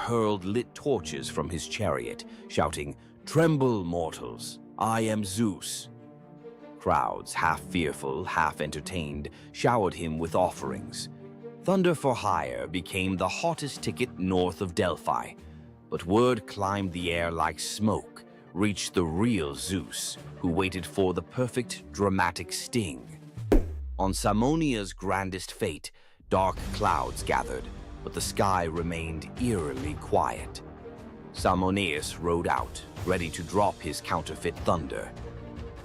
hurled lit torches from his chariot, shouting, "Tremble, mortals! I am Zeus!" Crowds, half fearful, half entertained, showered him with offerings. Thunder for hire became the hottest ticket north of Delphi, but word climbed the air like smoke, reached the real Zeus, who waited for the perfect dramatic sting. On Samonia's grandest fate, dark clouds gathered, but the sky remained eerily quiet. Salmoneus rode out, ready to drop his counterfeit thunder.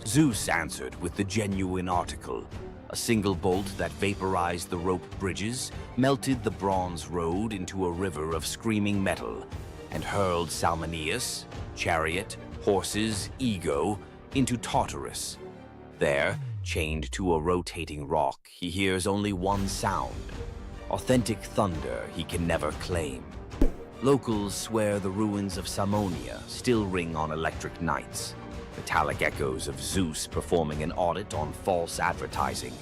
Zeus answered with the genuine article, a single bolt that vaporized the rope bridges, melted the bronze road into a river of screaming metal, and hurled Salmoneus, chariot, horses, ego, into Tartarus. There, chained to a rotating rock, he hears only one sound. Authentic thunder he can never claim. Locals swear the ruins of Salmonia still ring on electric nights, metallic echoes of Zeus performing an audit on false advertising.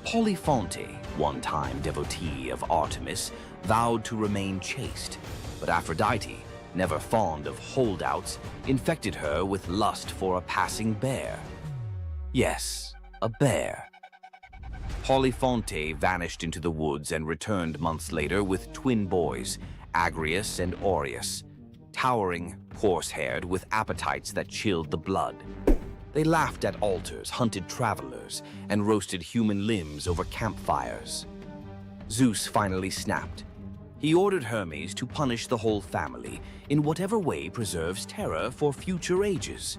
Polyphonte, one-time devotee of Artemis, vowed to remain chaste, but Aphrodite, never fond of holdouts, infected her with lust for a passing bear. Yes, a bear. Polyphonte vanished into the woods and returned months later with twin boys, Agrius and Aureus, towering, coarse-haired, with appetites that chilled the blood. They laughed at altars, hunted travelers, and roasted human limbs over campfires. Zeus finally snapped. He ordered Hermes to punish the whole family in whatever way preserves terror for future ages.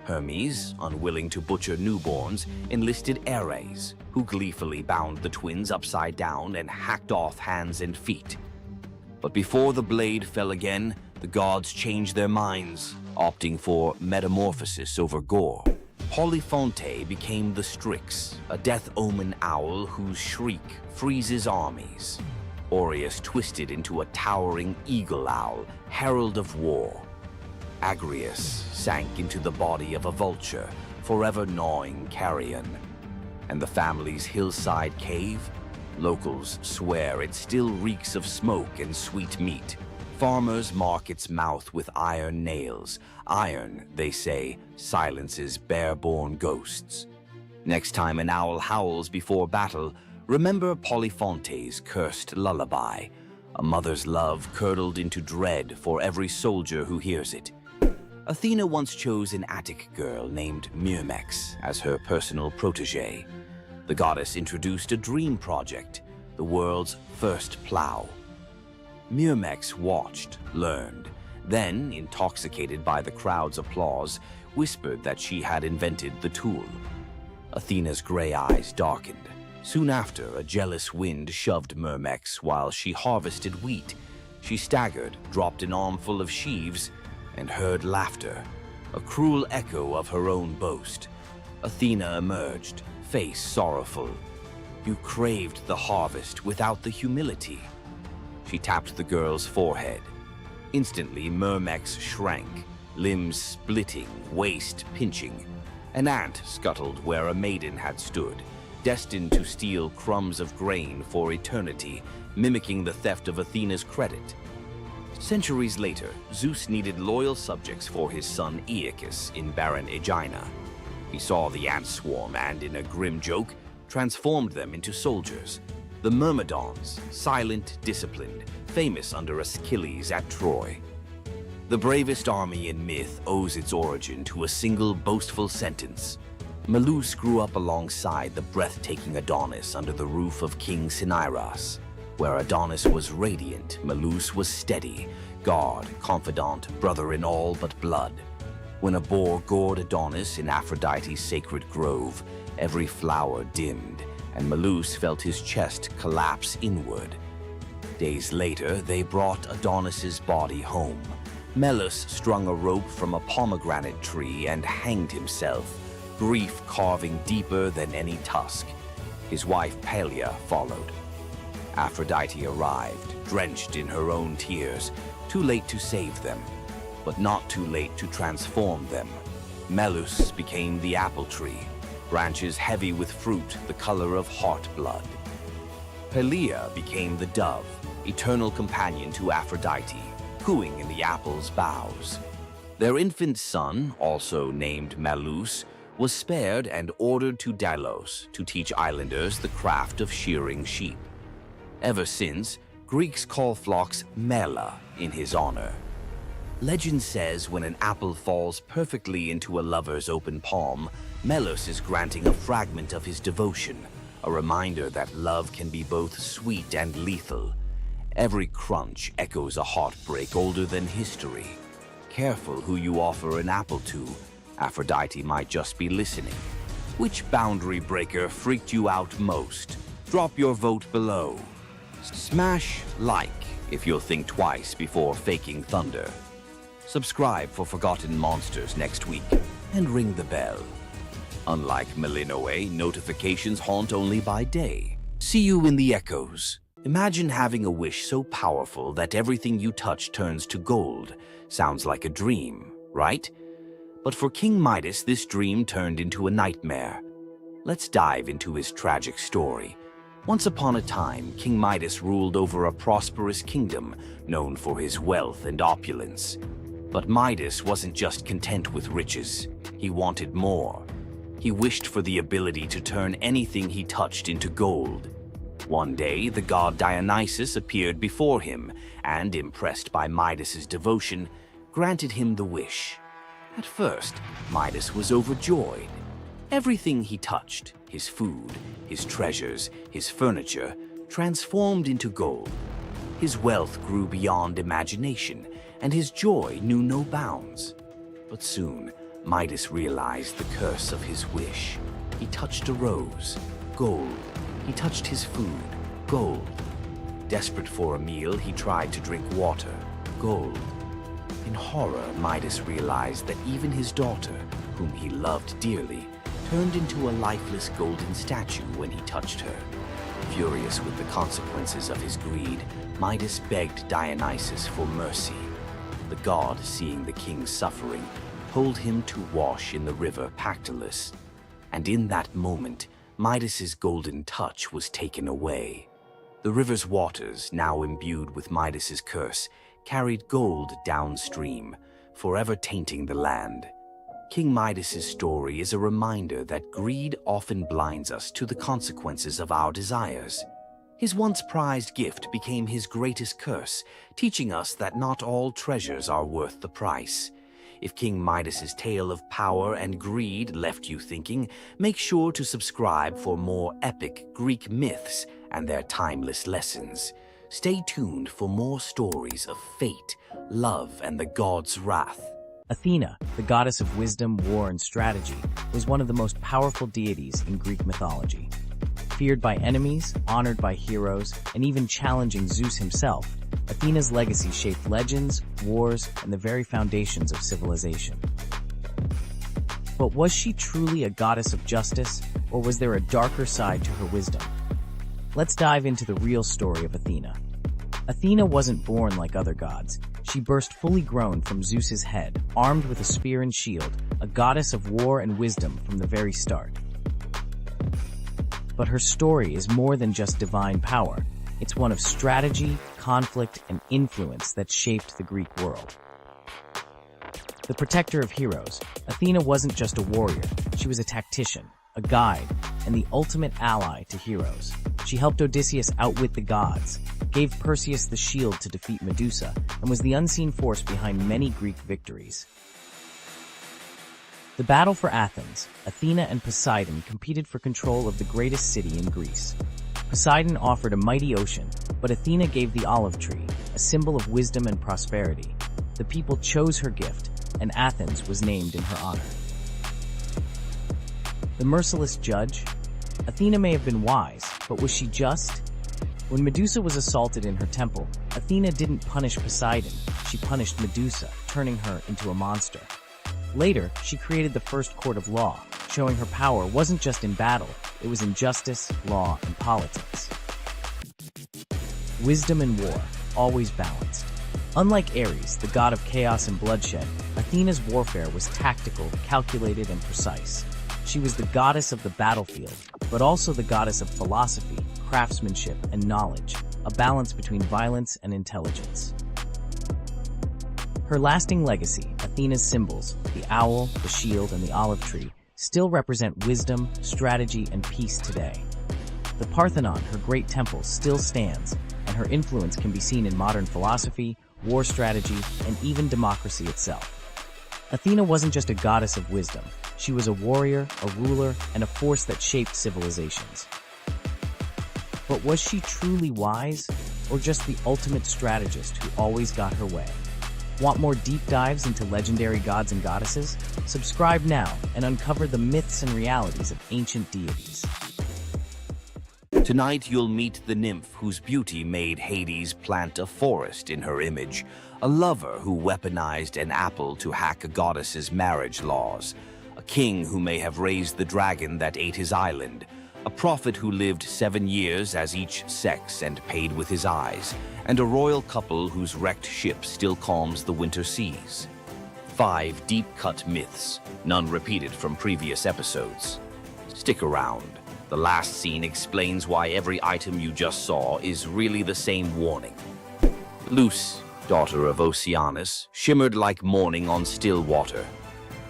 Hermes, unwilling to butcher newborns, enlisted Ares, who gleefully bound the twins upside down and hacked off hands and feet. But before the blade fell again, the gods changed their minds, opting for metamorphosis over gore. Polyphonte became the Strix, a death-omen owl whose shriek freezes armies. Aureus twisted into a towering eagle owl, herald of war. Agrius sank into the body of a vulture, forever gnawing carrion. And the family's hillside cave? Locals swear it still reeks of smoke and sweet meat. Farmers mark its mouth with iron nails. Iron, they say, silences bare-born ghosts. Next time an owl howls before battle, remember Polyphonte's cursed lullaby, a mother's love curdled into dread for every soldier who hears it. Athena once chose an Attic girl named Myrmex as her personal protege. The goddess introduced a dream project, the world's first plow. Myrmex watched, learned, then, intoxicated by the crowd's applause, whispered that she had invented the tool. Athena's gray eyes darkened. Soon after, a jealous wind shoved Myrmex while she harvested wheat. She staggered, dropped an armful of sheaves, and heard laughter, a cruel echo of her own boast. Athena emerged, face sorrowful. "You craved the harvest without the humility." She tapped the girl's forehead. Instantly, Myrmex shrank, limbs splitting, waist pinching. An ant scuttled where a maiden had stood, destined to steal crumbs of grain for eternity, mimicking the theft of Athena's credit. Centuries later, Zeus needed loyal subjects for his son Aeacus in barren Aegina. He saw the ant swarm and, in a grim joke, transformed them into soldiers. The Myrmidons, silent, disciplined, famous under Achilles at Troy. The bravest army in myth owes its origin to a single boastful sentence. Medusa grew up alongside the breathtaking Adonis under the roof of King Cinyras. Where Adonis was radiant, Medusa was steady, guard, confidant, brother in all but blood. When a boar gored Adonis in Aphrodite's sacred grove, every flower dimmed, and Medusa felt his chest collapse inward. Days later, they brought Adonis's body home. Melas strung a rope from a pomegranate tree and hanged himself, grief carving deeper than any tusk. His wife Pelea followed. Aphrodite arrived, drenched in her own tears, too late to save them, but not too late to transform them. Melas became the apple tree, branches heavy with fruit the color of heart blood. Pelea became the dove, eternal companion to Aphrodite, cooing in the apple's boughs. Their infant son, also named Malus, was spared and ordered to Delos to teach islanders the craft of shearing sheep. Ever since, Greeks call flocks mela in his honor. Legend says when an apple falls perfectly into a lover's open palm, Melos is granting a fragment of his devotion, a reminder that love can be both sweet and lethal. Every crunch echoes a heartbreak older than history. Careful who you offer an apple to. Aphrodite might just be listening. Which boundary breaker freaked you out most? Drop your vote below. Smash like if you'll think twice before faking thunder. Subscribe for Forgotten Monsters next week, and ring the bell. Unlike Melinoe, notifications haunt only by day. See you in the echoes. Imagine having a wish so powerful that everything you touch turns to gold. Sounds like a dream, right? But for King Midas, this dream turned into a nightmare. Let's dive into his tragic story. Once upon a time, King Midas ruled over a prosperous kingdom known for his wealth and opulence. But Midas wasn't just content with riches. He wanted more. He wished for the ability to turn anything he touched into gold. One day, the god Dionysus appeared before him and, impressed by Midas's devotion, granted him the wish. At first, Midas was overjoyed. Everything he touched, his food, his treasures, his furniture, transformed into gold. His wealth grew beyond imagination, and his joy knew no bounds. But soon, Midas realized the curse of his wish. He touched a rose, gold. He touched his food, gold. Desperate for a meal, he tried to drink water, gold. In horror, Midas realized that even his daughter, whom he loved dearly, turned into a lifeless golden statue when he touched her. Furious with the consequences of his greed, Midas begged Dionysus for mercy. The god, seeing the king's suffering, told him to wash in the river Pactolus. And in that moment, Midas's golden touch was taken away. The river's waters, now imbued with Midas's curse, carried gold downstream, forever tainting the land. King Midas's story is a reminder that greed often blinds us to the consequences of our desires. His once prized gift became his greatest curse, teaching us that not all treasures are worth the price. If King Midas's tale of power and greed left you thinking, make sure to subscribe for more epic Greek myths and their timeless lessons. Stay tuned for more stories of fate, love, and the god's wrath. Athena, the goddess of wisdom, war, and strategy, was one of the most powerful deities in Greek mythology. Feared by enemies, honored by heroes, and even challenging Zeus himself, Athena's legacy shaped legends, wars, and the very foundations of civilization. But was she truly a goddess of justice, or was there a darker side to her wisdom? Let's dive into the real story of Athena. Athena wasn't born like other gods. She burst fully grown from Zeus's head, armed with a spear and shield, a goddess of war and wisdom from the very start. But her story is more than just divine power. It's one of strategy, conflict, and influence that shaped the Greek world. The protector of heroes, Athena wasn't just a warrior. She was a tactician, a guide, and the ultimate ally to heroes. She helped Odysseus outwit the gods, gave Perseus the shield to defeat Medusa, and was the unseen force behind many Greek victories. The battle for Athens, Athena and Poseidon competed for control of the greatest city in Greece. Poseidon offered a mighty ocean, but Athena gave the olive tree, a symbol of wisdom and prosperity. The people chose her gift, and Athens was named in her honor. The merciless judge? Athena may have been wise, but was she just? When Medusa was assaulted in her temple, Athena didn't punish Poseidon, she punished Medusa, turning her into a monster. Later, she created the first court of law, showing her power wasn't just in battle, it was in justice, law, and politics. Wisdom and war, always balanced. Unlike Ares, the god of chaos and bloodshed, Athena's warfare was tactical, calculated, and precise. She was the goddess of the battlefield, but also the goddess of philosophy, craftsmanship, and knowledge, a balance between violence and intelligence. Her lasting legacy, Athena's symbols, the owl, the shield, and the olive tree, still represent wisdom, strategy, and peace today. The Parthenon, her great temple, still stands, and her influence can be seen in modern philosophy, war strategy, and even democracy itself. Athena wasn't just a goddess of wisdom. She was a warrior, a ruler, and a force that shaped civilizations. But was she truly wise, or just the ultimate strategist who always got her way? Want more deep dives into legendary gods and goddesses? Subscribe now and uncover the myths and realities of ancient deities. Tonight you'll meet the nymph whose beauty made Hades plant a forest in her image, a lover who weaponized an apple to hack a goddess's marriage laws, a king who may have raised the dragon that ate his island, a prophet who lived 7 years as each sex and paid with his eyes, and a royal couple whose wrecked ship still calms the winter seas. 5 deep-cut myths, none repeated from previous episodes. Stick around. The last scene explains why every item you just saw is really the same warning. Luce, daughter of Oceanus, shimmered like morning on still water.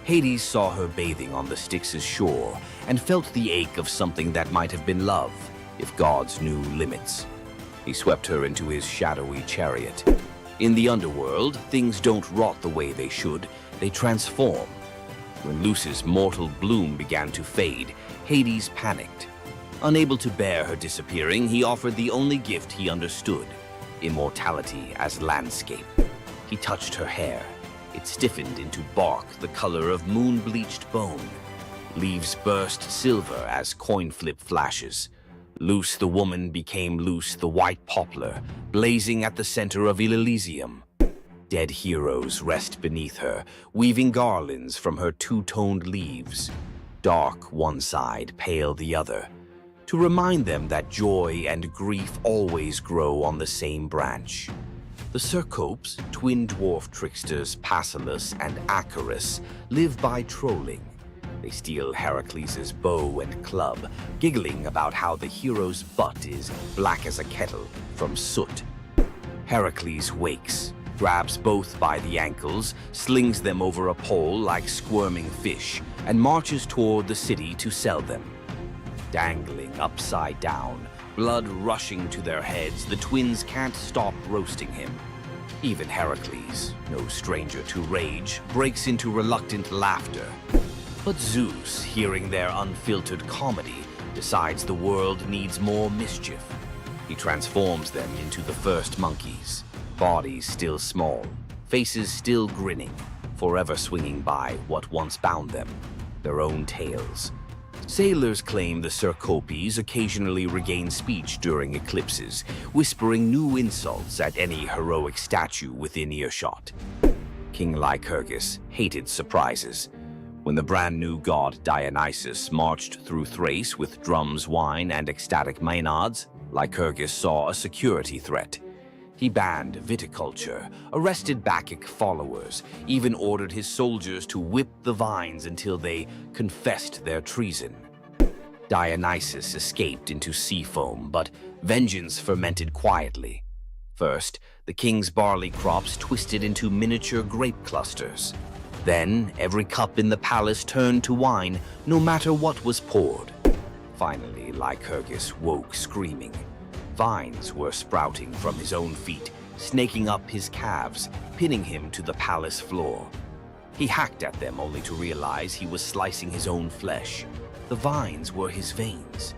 Hades saw her bathing on the Styx's shore and felt the ache of something that might have been love, if gods knew limits. He swept her into his shadowy chariot. In the underworld, things don't rot the way they should, they transform. When Luce's mortal bloom began to fade, Hades panicked. Unable to bear her disappearing, he offered the only gift he understood, immortality as landscape. He touched her hair. It stiffened into bark the color of moon-bleached bone. Leaves burst silver as coin flip flashes. Luce the woman became Luce the white poplar, blazing at the center of Elysium. Dead heroes rest beneath her, weaving garlands from her two-toned leaves. Dark one side, pale the other, to remind them that joy and grief always grow on the same branch. The Cercopes, twin dwarf tricksters Passalus and Acarus, live by trolling. They steal Heracles' bow and club, giggling about how the hero's butt is black as a kettle from soot. Heracles wakes, grabs both by the ankles, slings them over a pole like squirming fish, and marches toward the city to sell them. Dangling upside down, blood rushing to their heads, the twins can't stop roasting him. Even Heracles, no stranger to rage, breaks into reluctant laughter. But Zeus, hearing their unfiltered comedy, decides the world needs more mischief. He transforms them into the first monkeys, bodies still small, faces still grinning, forever swinging by what once bound them, their own tails. Sailors claim the Cercopes occasionally regain speech during eclipses, whispering new insults at any heroic statue within earshot. King Lycurgus hated surprises. When the brand new god Dionysus marched through Thrace with drums, wine, and ecstatic maenads, Lycurgus saw a security threat. He banned viticulture, arrested Bacchic followers, even ordered his soldiers to whip the vines until they confessed their treason. Dionysus escaped into sea foam, but vengeance fermented quietly. First, the king's barley crops twisted into miniature grape clusters. Then, every cup in the palace turned to wine, no matter what was poured. Finally, Lycurgus woke screaming. Vines were sprouting from his own feet, snaking up his calves, pinning him to the palace floor. He hacked at them only to realize he was slicing his own flesh. The vines were his veins.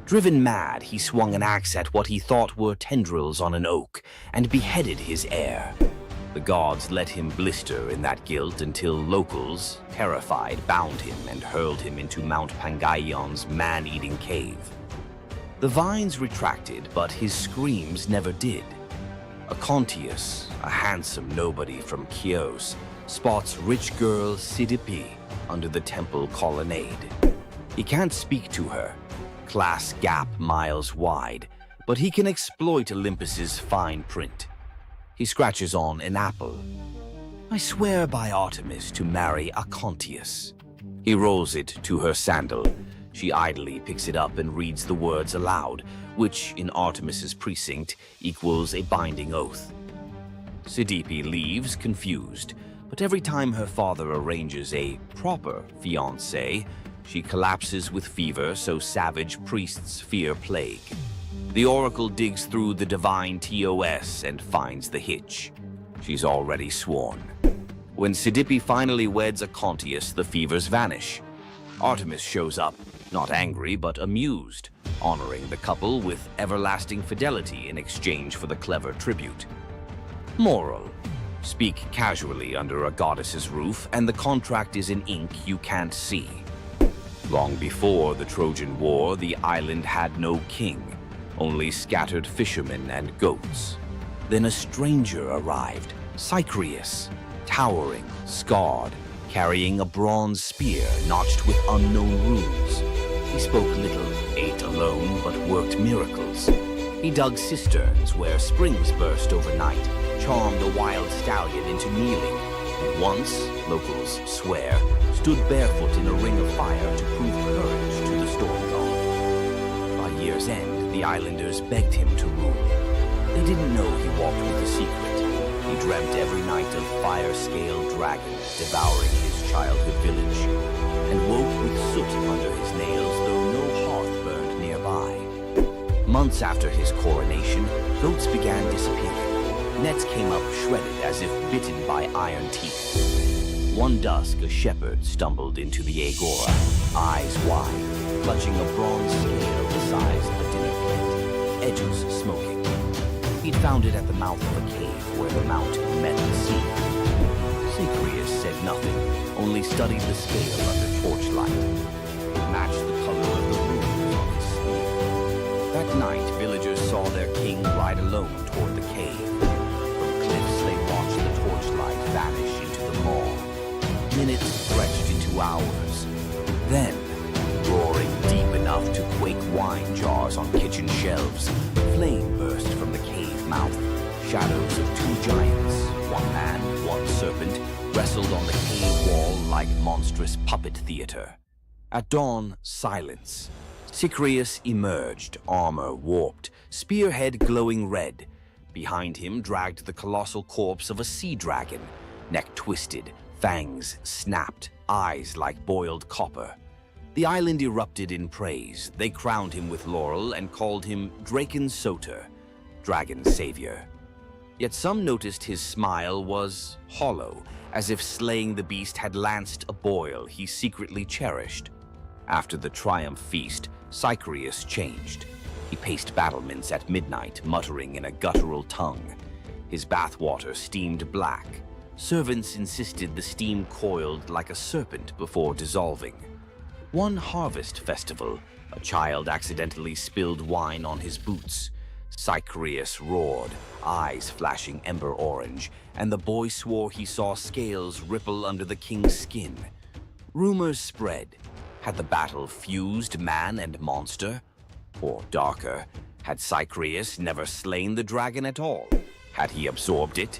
Driven mad, he swung an axe at what he thought were tendrils on an oak and beheaded his heir. The gods let him blister in that guilt until locals, terrified, bound him and hurled him into Mount Pangaion's man-eating cave. The vines retracted, but his screams never did. Acontius, a handsome nobody from Chios, spots rich girl Sidipe under the temple colonnade. He can't speak to her, class gap miles wide, but he can exploit Olympus's fine print. He scratches on an apple. I swear by Artemis to marry Acontius. He rolls it to her sandal. She idly picks it up and reads the words aloud, which in Artemis's precinct equals a binding oath. Sidipe leaves, confused, but every time her father arranges a proper fiancé, she collapses with fever, so savage priests fear plague. The oracle digs through the divine TOS and finds the hitch. She's already sworn. When Sidipe finally weds Acontius, the fevers vanish. Artemis shows up, not angry but amused, honoring the couple with everlasting fidelity in exchange for the clever tribute. Moral: speak casually under a goddess's roof, and the contract is in ink you can't see. Long before the Trojan War, the island had no king, only scattered fishermen and goats. Then a stranger arrived, Cycreus, towering, scarred, carrying a bronze spear notched with unknown runes. He spoke little, ate alone, but worked miracles. He dug cisterns where springs burst overnight, charmed a wild stallion into kneeling, and once, locals swear, stood barefoot in a ring of fire to prove courage to the storm god. By year's end, the islanders begged him to rule. They didn't know he walked with a secret. He dreamt every night of fire-scaled dragons devouring his childhood village, and woke with soot under his nails, though no hearth burned nearby. Months after his coronation, goats began disappearing. Nets came up shredded as if bitten by iron teeth. One dusk, a shepherd stumbled into the agora, eyes wide, clutching a bronze scale the size of a dinner plate, edges smoking. He'd found it at the mouth of a cave where the mount met the sea. Cycreus said nothing, only studied the scale under torchlight. It matched the color of the runes on his sleeve. That night, villagers saw their king ride alone toward the cave. From cliffs, they watched the torchlight vanish into the maw. Minutes stretched into hours. Then, roaring deep enough to quake wine jars on kitchen shelves, flame burst from the cave mouth. Shadows of two giants, one man, one serpent, wrestled on the cave wall like monstrous puppet theater. At dawn, silence. Cycreus emerged, armor warped, spearhead glowing red. Behind him dragged the colossal corpse of a sea dragon, neck twisted, fangs snapped, eyes like boiled copper. The island erupted in praise. They crowned him with laurel and called him Draken Soter, Dragon's Savior. Yet some noticed his smile was hollow, as if slaying the beast had lanced a boil he secretly cherished. After the triumph feast, Cycreus changed. He paced battlements at midnight, muttering in a guttural tongue. His bathwater steamed black. Servants insisted the steam coiled like a serpent before dissolving. One harvest festival, a child accidentally spilled wine on his boots. Cycreus roared, eyes flashing ember orange, and the boy swore he saw scales ripple under the king's skin. Rumors spread. Had the battle fused man and monster? Or darker, had Cycreus never slain the dragon at all? Had he absorbed it?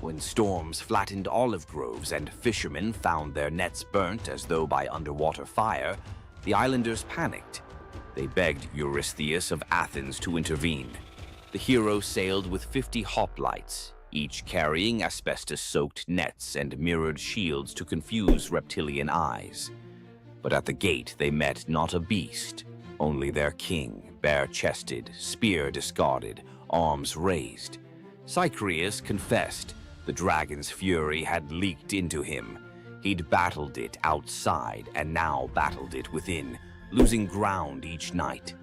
When storms flattened olive groves and fishermen found their nets burnt as though by underwater fire, the islanders panicked. They begged Eurystheus of Athens to intervene. The hero sailed with 50 hoplites, each carrying asbestos-soaked nets and mirrored shields to confuse reptilian eyes. But at the gate they met not a beast, only their king, bare-chested, spear discarded, arms raised. Cycreus confessed the dragon's fury had leaked into him. He'd battled it outside and now battled it within, losing ground each night.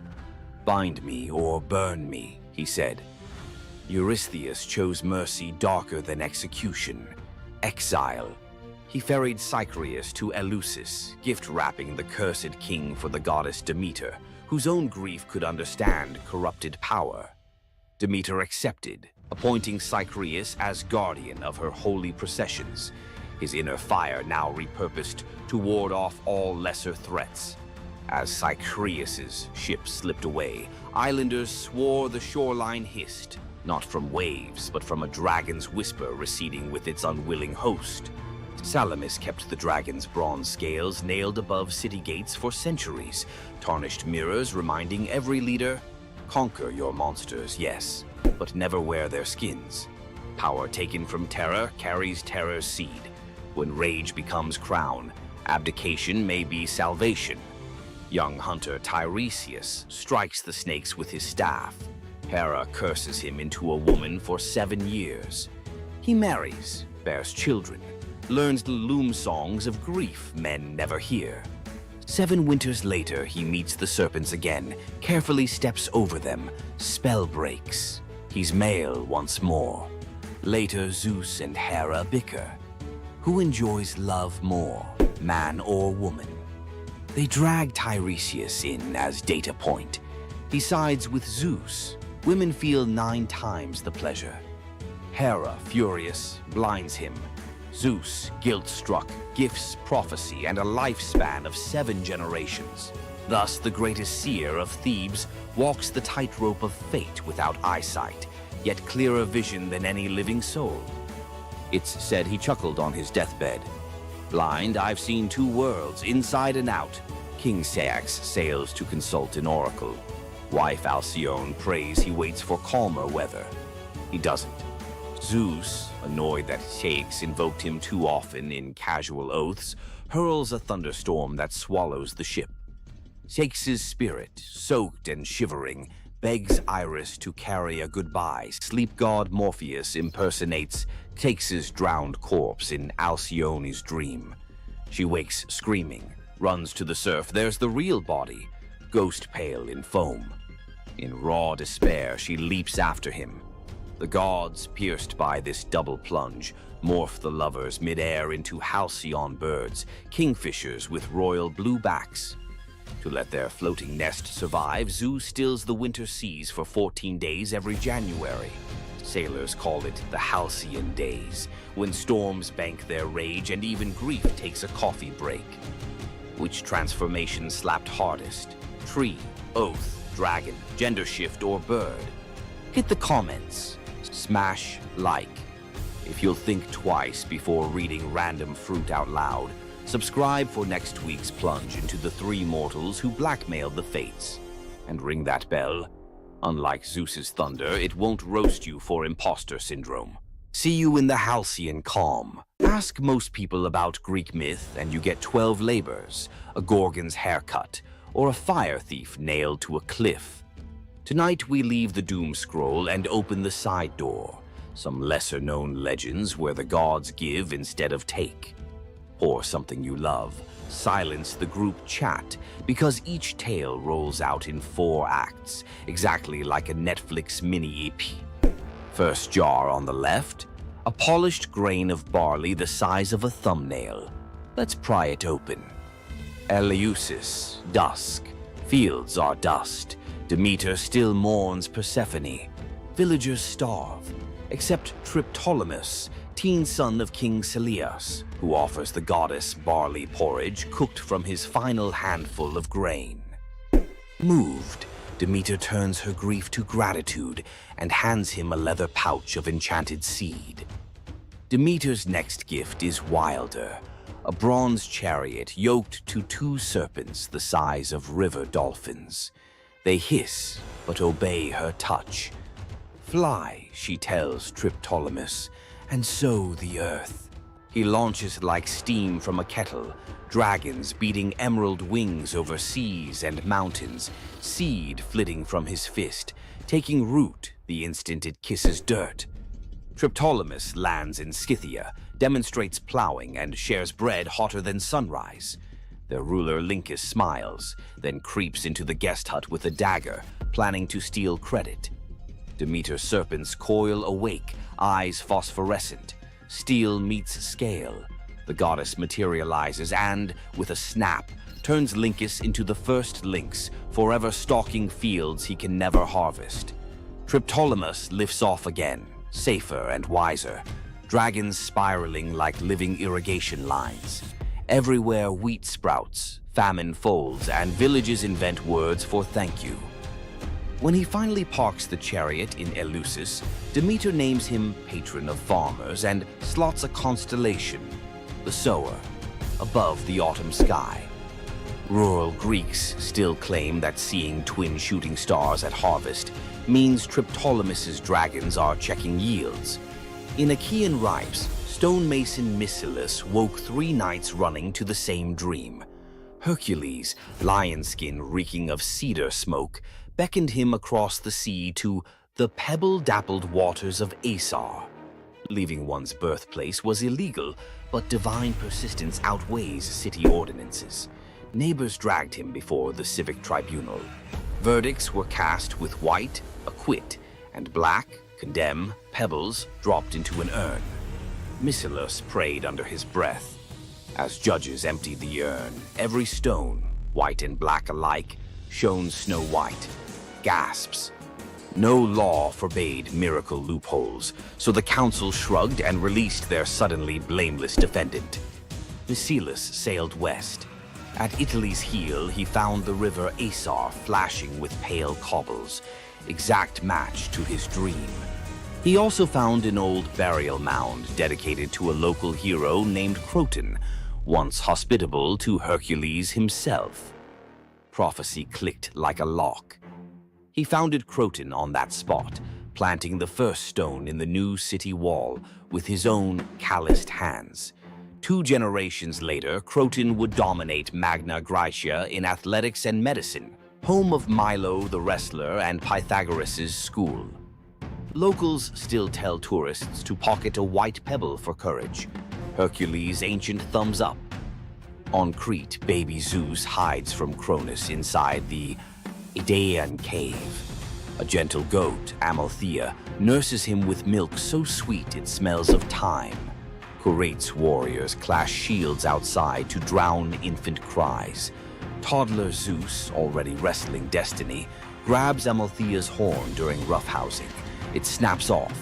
"Bind me or burn me," he said. Eurystheus chose mercy darker than execution, exile. He ferried Cycreus to Eleusis, gift-wrapping the cursed king for the goddess Demeter, whose own grief could understand corrupted power. Demeter accepted, appointing Cycreus as guardian of her holy processions, his inner fire now repurposed to ward off all lesser threats. As Cycreus's ship slipped away, islanders swore the shoreline hissed, not from waves, but from a dragon's whisper receding with its unwilling host. Salamis kept the dragon's bronze scales nailed above city gates for centuries, tarnished mirrors reminding every leader, conquer your monsters, yes, but never wear their skins. Power taken from terror carries terror's seed. When rage becomes crown, abdication may be salvation. Young hunter Tiresias strikes the snakes with his staff. Hera curses him into a woman for 7 years. He marries, bears children, learns the loom songs of grief men never hear. 7 winters later, he meets the serpents again, carefully steps over them, spell breaks. He's male once more. Later, Zeus and Hera bicker. Who enjoys love more, man or woman? They drag Tiresias in as data point. He sides with Zeus. Women feel 9 times the pleasure. Hera, furious, blinds him. Zeus, guilt-struck, gifts prophecy and a lifespan of 7 generations. Thus, the greatest seer of Thebes walks the tightrope of fate without eyesight, yet clearer vision than any living soul. It's said he chuckled on his deathbed. Blind, I've seen 2 worlds, inside and out. King Ceyx sails to consult an oracle. Wife Alcyone prays he waits for calmer weather. He doesn't. Zeus, annoyed that Ceyx invoked him too often in casual oaths, hurls a thunderstorm that swallows the ship. Ceyx's spirit, soaked and shivering, begs Iris to carry a goodbye. Sleep god Morpheus impersonates Ceyx's drowned corpse in Alcyone's dream. She wakes screaming, runs to the surf. There's the real body, ghost pale in foam. In raw despair, she leaps after him. The gods, pierced by this double plunge, morph the lovers midair into halcyon birds, kingfishers with royal blue backs. To let their floating nest survive, Zeus stills the winter seas for 14 days every January. Sailors call it the halcyon days, when storms bank their rage and even grief takes a coffee break. Which transformation slapped hardest? Tree, oath, dragon, gender shift, or bird? Hit the comments. Smash like. If you'll think twice before reading random fruit out loud, subscribe for next week's plunge into the 3 mortals who blackmailed the fates. And ring that bell. Unlike Zeus's thunder, it won't roast you for imposter syndrome. See you in the halcyon calm. Ask most people about Greek myth and you get 12 labors, a Gorgon's haircut, or a fire thief nailed to a cliff. Tonight we leave the doom scroll and open the side door, some lesser-known legends where the gods give instead of take. Or something you love, silence the group chat, because each tale rolls out in 4 acts, exactly like a Netflix mini-EP. First jar on the left, a polished grain of barley the size of a thumbnail. Let's pry it open. Eleusis, dusk. Fields are dust. Demeter still mourns Persephone. Villagers starve, except Triptolemus, teen son of King Celeus, who offers the goddess barley porridge cooked from his final handful of grain. Moved, Demeter turns her grief to gratitude and hands him a leather pouch of enchanted seed. Demeter's next gift is wilder, a bronze chariot yoked to 2 serpents the size of river dolphins. They hiss, but obey her touch. Fly, she tells Triptolemus, and sow the earth. He launches like steam from a kettle, dragons beating emerald wings over seas and mountains, seed flitting from his fist, taking root the instant it kisses dirt. Triptolemus lands in Scythia, demonstrates plowing, and shares bread hotter than sunrise. Their ruler Lincus smiles, then creeps into the guest hut with a dagger, planning to steal credit. Demeter's serpents coil awake, eyes phosphorescent. Steel meets scale. The goddess materializes and, with a snap, turns Lincus into the first lynx, forever stalking fields he can never harvest. Triptolemus lifts off again, safer and wiser, dragons spiraling like living irrigation lines. Everywhere wheat sprouts, famine folds, and villages invent words for thank you. When he finally parks the chariot in Eleusis, Demeter names him patron of farmers and slots a constellation, the sower, above the autumn sky. Rural Greeks still claim that seeing twin shooting stars at harvest means Triptolemus's dragons are checking yields. In Achaean rites, stonemason Mycilus woke 3 nights running to the same dream. Hercules, lion skin reeking of cedar smoke, beckoned him across the sea to the pebble-dappled waters of Aesar. Leaving one's birthplace was illegal, but divine persistence outweighs city ordinances. Neighbors dragged him before the civic tribunal. Verdicts were cast with white, acquit, and black, condemn, pebbles dropped into an urn. Mycilus prayed under his breath. As judges emptied the urn, every stone, white and black alike, shone snow-white. Gasps. No law forbade miracle loopholes, so the council shrugged and released their suddenly blameless defendant. Mycilus sailed west. At Italy's heel, he found the river Aesar flashing with pale cobbles, exact match to his dream. He also found an old burial mound dedicated to a local hero named Croton, once hospitable to Hercules himself. Prophecy clicked like a lock. He founded Croton on that spot, planting the first stone in the new city wall with his own calloused hands. 2 generations later, Croton would dominate Magna Graecia in athletics and medicine, home of Milo the wrestler and Pythagoras' school. Locals still tell tourists to pocket a white pebble for courage, Hercules' ancient thumbs up. On Crete, baby Zeus hides from Cronus inside the Idaean cave. A gentle goat, Amalthea, nurses him with milk so sweet it smells of thyme. Curate's warriors clash shields outside to drown infant cries. Toddler Zeus, already wrestling destiny, grabs Amalthea's horn during roughhousing. It snaps off.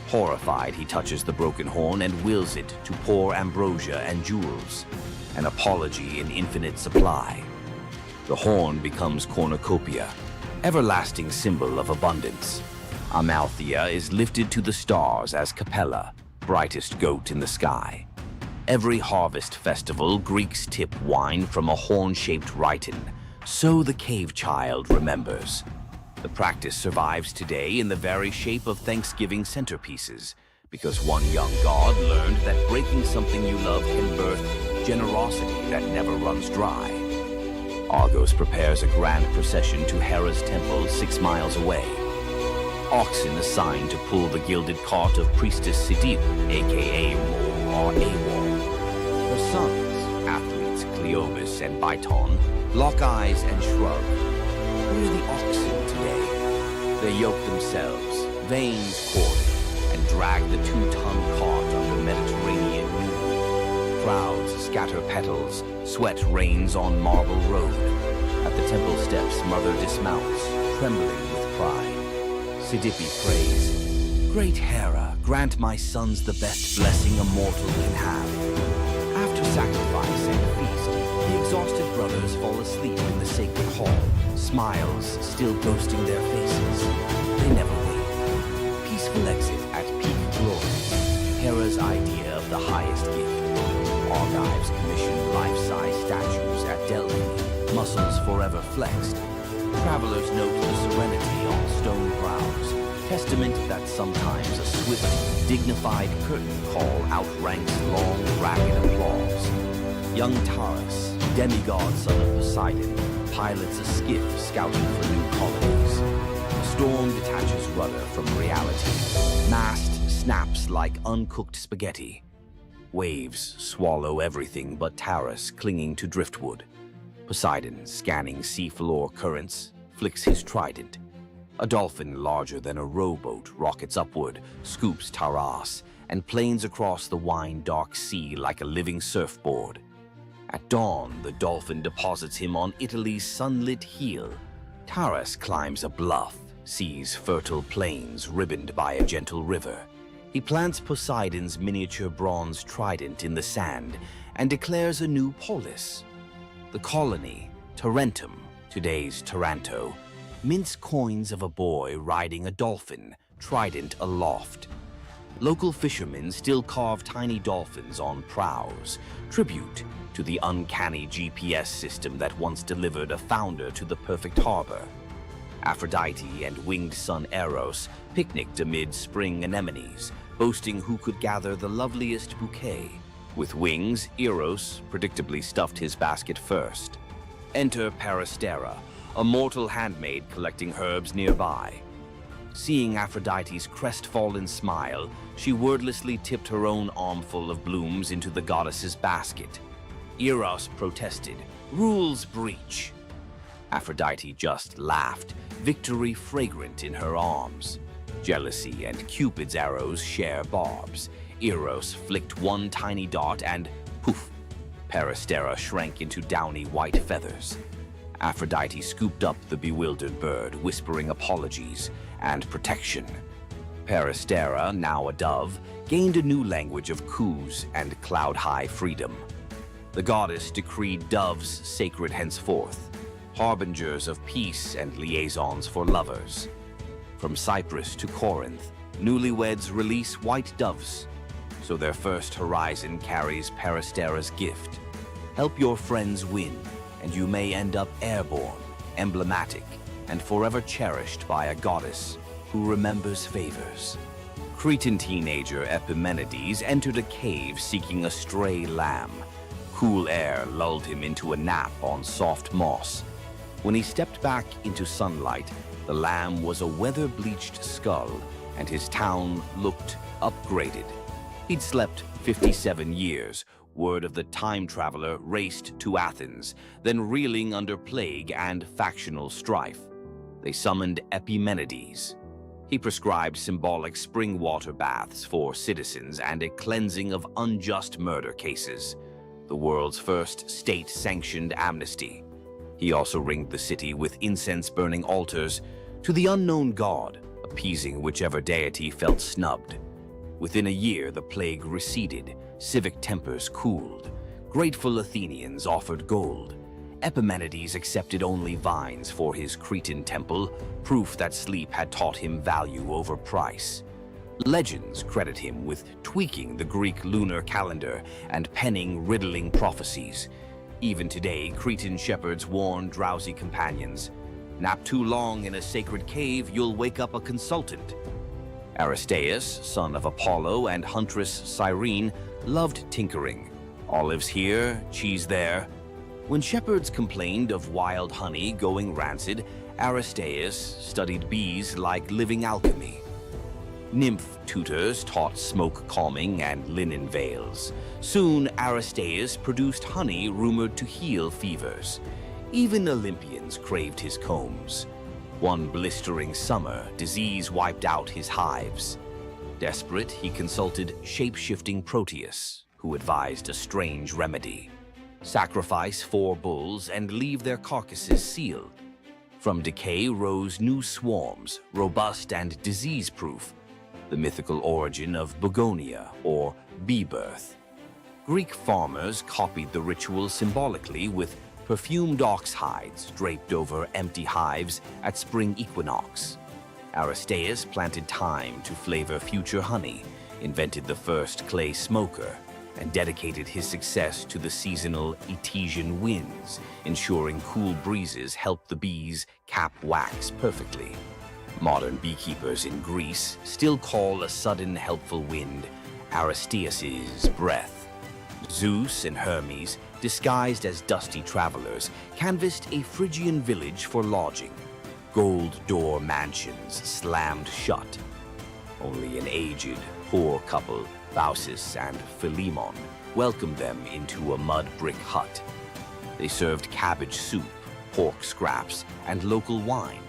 Horrified, he touches the broken horn and wills it to pour ambrosia and jewels, an apology in infinite supply. The horn becomes cornucopia, everlasting symbol of abundance. Amalthea is lifted to the stars as Capella, brightest goat in the sky. Every harvest festival, Greeks tip wine from a horn-shaped rhyton, so the cave child remembers. The practice survives today in the very shape of Thanksgiving centerpieces, because one young god learned that breaking something you love can birth generosity that never runs dry. Argos prepares a grand procession to Hera's temple 6 miles away. Oxen assigned to pull the gilded cart of priestess Sidip, aka Mor or Awor. Her sons, athletes Cleobus and Biton, lock eyes and shrug. Where are the oxen today? They yoke themselves, veins corded, and drag the 2-ton cart under Mediterranean noon. Crowds scatter petals, sweat rains on marble road. At the temple steps, mother dismounts, trembling with pride. Sidippe prays, "Great Hera, grant my sons the best blessing a mortal can have." After sacrifice and feast, the exhausted brothers fall asleep in the sacred hall, smiles still ghosting their faces. They never wake. Peaceful exit at peak glory, Hera's idea of the highest gift. Argives commission life-size statues at Delphi, muscles forever flexed. Travelers note the serenity on stone brows, testament that sometimes a swift, dignified curtain call outranks long, ragged applause. Young Taurus, demigod son of Poseidon, pilots a skiff scouting for new colonies. The storm detaches rudder from reality. Mast snaps like uncooked spaghetti. Waves swallow everything but Taurus clinging to driftwood. Poseidon, scanning seafloor currents, flicks his trident. A dolphin larger than a rowboat rockets upward, scoops Taurus, and planes across the wine-dark sea like a living surfboard. At dawn, the dolphin deposits him on Italy's sunlit heel. Taurus climbs a bluff, sees fertile plains ribboned by a gentle river. He plants Poseidon's miniature bronze trident in the sand and declares a new polis. The colony, Tarentum, today's Taranto, mints coins of a boy riding a dolphin, trident aloft. Local fishermen still carve tiny dolphins on prows, tribute to the uncanny GPS system that once delivered a founder to the perfect harbor. Aphrodite and winged son Eros picnicked amid spring anemones, boasting who could gather the loveliest bouquet. With wings, Eros predictably stuffed his basket first. Enter Peristera, a mortal handmaid collecting herbs nearby. Seeing Aphrodite's crestfallen smile, she wordlessly tipped her own armful of blooms into the goddess's basket. Eros protested, "Rules breach." Aphrodite just laughed, victory fragrant in her arms. Jealousy and Cupid's arrows share barbs. Eros flicked one tiny dart and poof, Peristera shrank into downy white feathers. Aphrodite scooped up the bewildered bird, whispering apologies and protection. Peristera, now a dove, gained a new language of coos and cloud-high freedom. The goddess decreed doves sacred henceforth, harbingers of peace and liaisons for lovers. From Cyprus to Corinth, newlyweds release white doves, so their first horizon carries Peristera's gift. Help your friends win, and you may end up airborne, emblematic, and forever cherished by a goddess who remembers favors. Cretan teenager Epimenides entered a cave seeking a stray lamb. Cool air lulled him into a nap on soft moss. When he stepped back into sunlight, the lamb was a weather-bleached skull, and his town looked upgraded. He'd slept 57 years. Word of the time traveler raced to Athens, then reeling under plague and factional strife. They summoned Epimenides. He prescribed symbolic spring water baths for citizens and a cleansing of unjust murder cases, the world's first state-sanctioned amnesty. He also ringed the city with incense-burning altars to the unknown god, appeasing whichever deity felt snubbed. Within a year, the plague receded, civic tempers cooled. Grateful Athenians offered gold. Epimenides accepted only vines for his Cretan temple, proof that sleep had taught him value over price. Legends credit him with tweaking the Greek lunar calendar and penning riddling prophecies. Even today, Cretan shepherds warn drowsy companions, "Nap too long in a sacred cave, you'll wake up a consultant." Aristaeus, son of Apollo and huntress Cyrene, loved tinkering. Olives here, cheese there. When shepherds complained of wild honey going rancid, Aristaeus studied bees like living alchemy. Nymph tutors taught smoke calming and linen veils. Soon, Aristaeus produced honey rumored to heal fevers. Even Olympians craved his combs. One blistering summer, disease wiped out his hives. Desperate, he consulted shape-shifting Proteus, who advised a strange remedy. Sacrifice 4 bulls and leave their carcasses sealed. From decay rose new swarms, robust and disease-proof, the mythical origin of begonia, or bee birth. Greek farmers copied the ritual symbolically with perfumed ox hides draped over empty hives at spring equinox. Aristaeus planted thyme to flavor future honey, invented the first clay smoker, and dedicated his success to the seasonal Etesian winds, ensuring cool breezes helped the bees cap wax perfectly. Modern beekeepers in Greece still call a sudden helpful wind Aristaeus's breath. Zeus and Hermes, disguised as dusty travelers, canvassed a Phrygian village for lodging. Gold door mansions slammed shut. Only an aged, poor couple, Baucis and Philemon, welcomed them into a mud brick hut. They served cabbage soup, pork scraps, and local wine.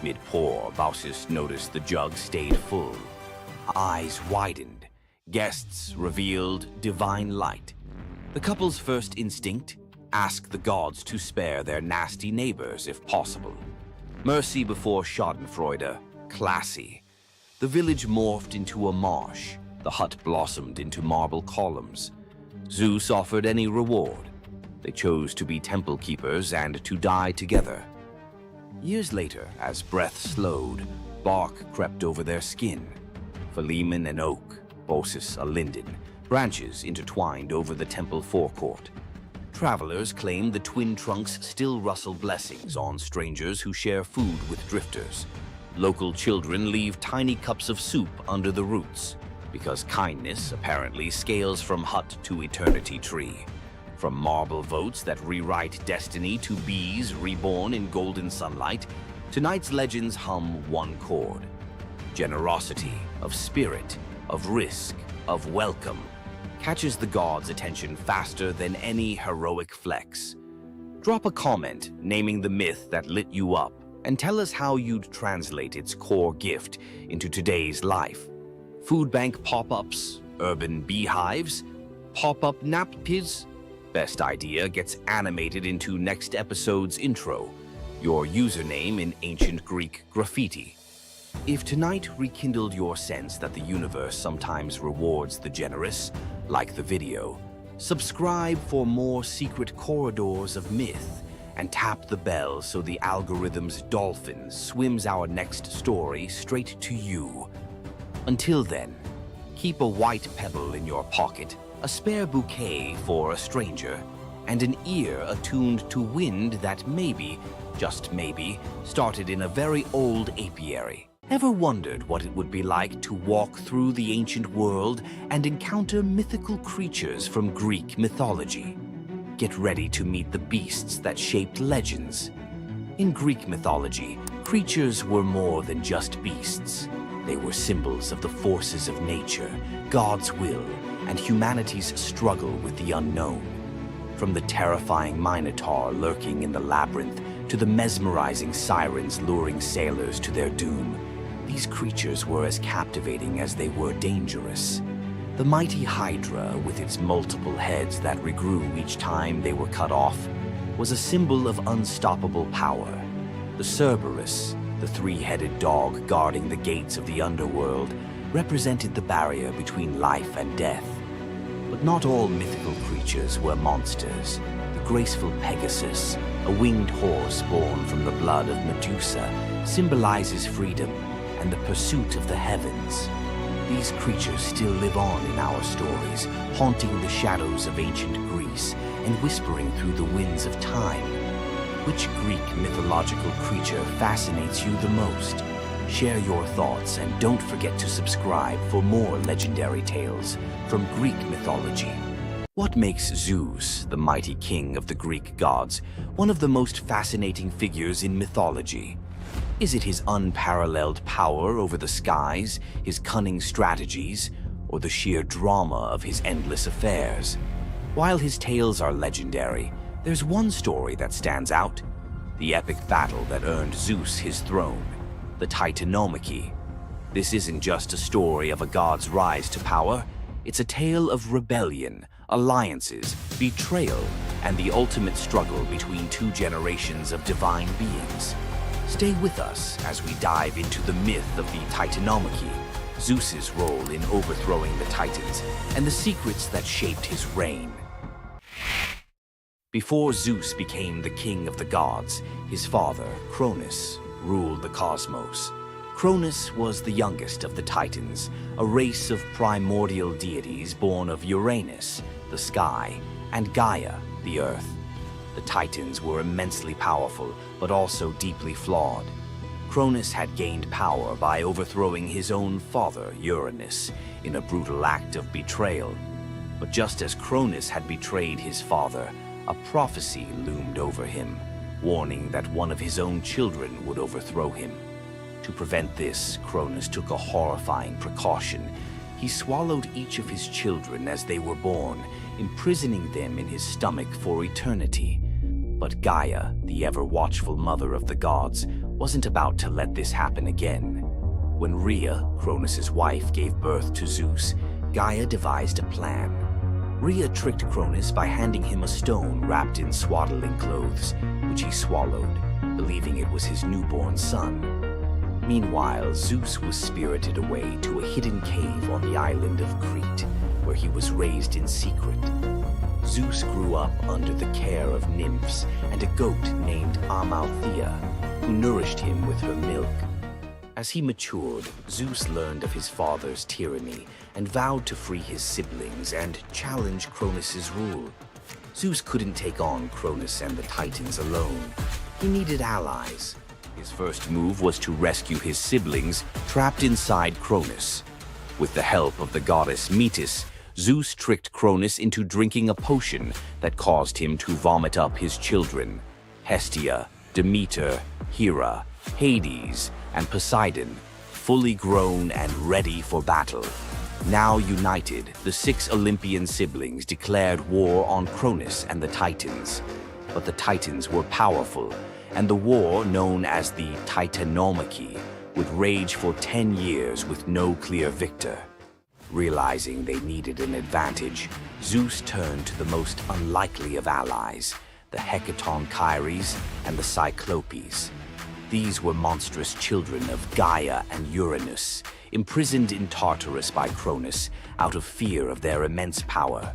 Mid-pour, Baucis noticed the jug stayed full. Eyes widened. Guests revealed divine light. The couple's first instinct? Ask the gods to spare their nasty neighbors if possible. Mercy before schadenfreude, classy. The village morphed into a marsh. The hut blossomed into marble columns. Zeus offered any reward. They chose to be temple keepers and to die together. Years later, as breath slowed, bark crept over their skin. Philemon an oak, Baucis a linden, branches intertwined over the temple forecourt. Travelers claim the twin trunks still rustle blessings on strangers who share food with drifters. Local children leave tiny cups of soup under the roots. because kindness apparently scales from hut to eternity tree. From marble votes that rewrite destiny to bees reborn in golden sunlight, tonight's legends hum one chord. Generosity, of spirit, of risk, of welcome, catches the gods' attention faster than any heroic flex. Drop a comment naming the myth that lit you up and tell us how you'd translate its core gift into today's life. Food bank pop-ups, urban beehives, pop-up nappies. Best idea gets animated into next episode's intro, your username in ancient Greek graffiti. If tonight rekindled your sense that the universe sometimes rewards the generous, like the video, subscribe for more secret corridors of myth and tap the bell so the algorithm's dolphin swims our next story straight to you. Until then, keep a white pebble in your pocket, a spare bouquet for a stranger, and an ear attuned to wind that maybe, just maybe, started in a very old apiary. Ever wondered what it would be like to walk through the ancient world and encounter mythical creatures from Greek mythology? Get ready to meet the beasts that shaped legends. In Greek mythology, creatures were more than just beasts. They were symbols of the forces of nature, God's will, and humanity's struggle with the unknown. From the terrifying Minotaur lurking in the labyrinth to the mesmerizing sirens luring sailors to their doom, these creatures were as captivating as they were dangerous. The mighty Hydra, with its multiple heads that regrew each time they were cut off, was a symbol of unstoppable power. The Cerberus, the three-headed dog guarding the gates of the underworld, represented the barrier between life and death. But not all mythical creatures were monsters. The graceful Pegasus, a winged horse born from the blood of Medusa, symbolizes freedom and the pursuit of the heavens. These creatures still live on in our stories, haunting the shadows of ancient Greece and whispering through the winds of time. Which Greek mythological creature fascinates you the most? Share your thoughts and don't forget to subscribe for more legendary tales from Greek mythology. What makes Zeus, the mighty king of the Greek gods, one of the most fascinating figures in mythology? Is it his unparalleled power over the skies, his cunning strategies, or the sheer drama of his endless affairs? While his tales are legendary, there's one story that stands out: the epic battle that earned Zeus his throne, the Titanomachy. This isn't just a story of a god's rise to power, it's a tale of rebellion, alliances, betrayal, and the ultimate struggle between two generations of divine beings. Stay with us as we dive into the myth of the Titanomachy, Zeus's role in overthrowing the Titans, and the secrets that shaped his reign. Before Zeus became the king of the gods, his father, Cronus, ruled the cosmos. Cronus was the youngest of the Titans, a race of primordial deities born of Uranus, the sky, and Gaia, the earth. The Titans were immensely powerful, but also deeply flawed. Cronus had gained power by overthrowing his own father, Uranus, in a brutal act of betrayal. But just as Cronus had betrayed his father, a prophecy loomed over him, warning that one of his own children would overthrow him. To prevent this, Cronus took a horrifying precaution. He swallowed each of his children as they were born, imprisoning them in his stomach for eternity. But Gaia, the ever-watchful mother of the gods, wasn't about to let this happen again. When Rhea, Cronus's wife, gave birth to Zeus, Gaia devised a plan. Rhea tricked Cronus by handing him a stone wrapped in swaddling clothes, which he swallowed, believing it was his newborn son. Meanwhile, Zeus was spirited away to a hidden cave on the island of Crete, where he was raised in secret. Zeus grew up under the care of nymphs and a goat named Amalthea, who nourished him with her milk. As he matured, Zeus learned of his father's tyranny and vowed to free his siblings and challenge Cronus's rule. Zeus couldn't take on Cronus and the Titans alone. He needed allies. His first move was to rescue his siblings trapped inside Cronus. With the help of the goddess Metis, Zeus tricked Cronus into drinking a potion that caused him to vomit up his children, Hestia, Demeter, Hera, Hades, and Poseidon, fully grown and ready for battle. Now united, the 6 Olympian siblings declared war on Cronus and the Titans. But the Titans were powerful, and the war, known as the Titanomachy, would rage for 10 years with no clear victor. Realizing they needed an advantage, Zeus turned to the most unlikely of allies, the Hecatonchires and the Cyclopes. These were monstrous children of Gaia and Uranus, imprisoned in Tartarus by Cronus out of fear of their immense power.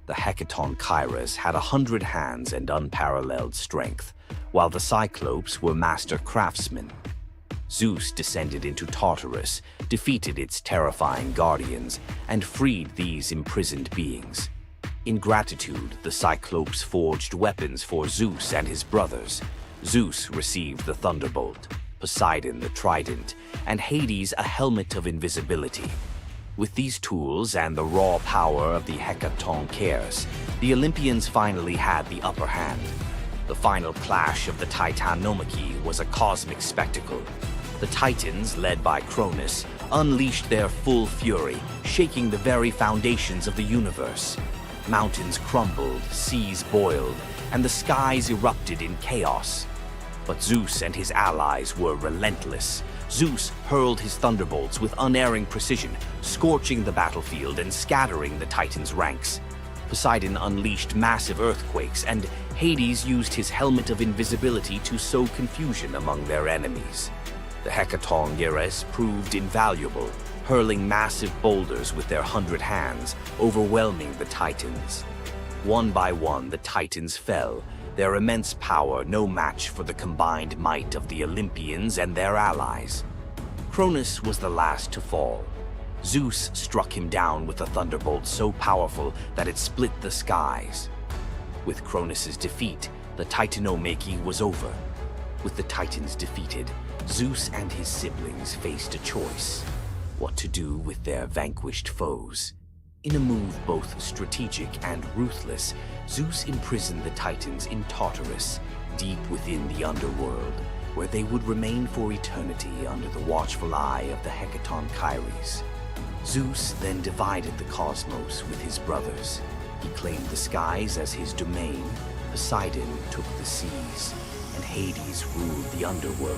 The Hecatonchires had 100 hands and unparalleled strength, while the Cyclopes were master craftsmen. Zeus descended into Tartarus, defeated its terrifying guardians, and freed these imprisoned beings. In gratitude, the Cyclopes forged weapons for Zeus and his brothers. Zeus received the thunderbolt, Poseidon the trident, and Hades a helmet of invisibility. With these tools and the raw power of the Hecatonchires, the Olympians finally had the upper hand. The final clash of the Titanomachy was a cosmic spectacle. The Titans, led by Cronus, unleashed their full fury, shaking the very foundations of the universe. Mountains crumbled, seas boiled, and the skies erupted in chaos. But Zeus and his allies were relentless. Zeus hurled his thunderbolts with unerring precision, scorching the battlefield and scattering the Titans' ranks. Poseidon unleashed massive earthquakes, and Hades used his helmet of invisibility to sow confusion among their enemies. The Hecatonchires proved invaluable, hurling massive boulders with their 100 hands, overwhelming the Titans. One by one, the Titans fell, their immense power no match for the combined might of the Olympians and their allies. Cronus was the last to fall. Zeus struck him down with a thunderbolt so powerful that it split the skies. With Cronus's defeat, the Titanomachy was over. With the Titans defeated, Zeus and his siblings faced a choice: what to do with their vanquished foes. In a move both strategic and ruthless, Zeus imprisoned the Titans in Tartarus, deep within the underworld, where they would remain for eternity under the watchful eye of the Hecatonchires. Zeus then divided the cosmos with his brothers. He claimed the skies as his domain, Poseidon took the seas, and Hades ruled the underworld.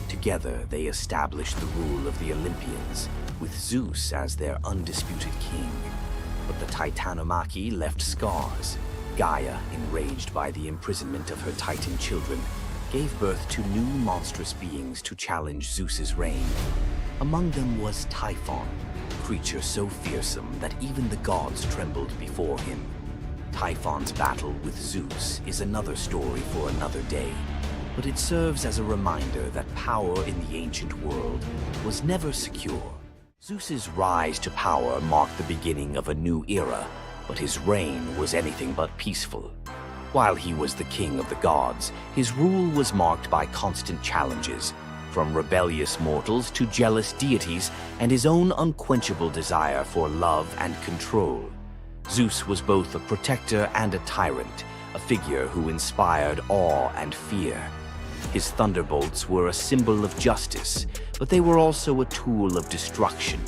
Together, they established the rule of the Olympians, with Zeus as their undisputed king. But the Titanomachy left scars. Gaia, enraged by the imprisonment of her Titan children, gave birth to new monstrous beings to challenge Zeus's reign. Among them was Typhon, a creature so fearsome that even the gods trembled before him. Typhon's battle with Zeus is another story for another day, but it serves as a reminder that power in the ancient world was never secure. Zeus's rise to power marked the beginning of a new era, but his reign was anything but peaceful. While he was the king of the gods, his rule was marked by constant challenges, from rebellious mortals to jealous deities and his own unquenchable desire for love and control. Zeus was both a protector and a tyrant, a figure who inspired awe and fear. His thunderbolts were a symbol of justice, but they were also a tool of destruction.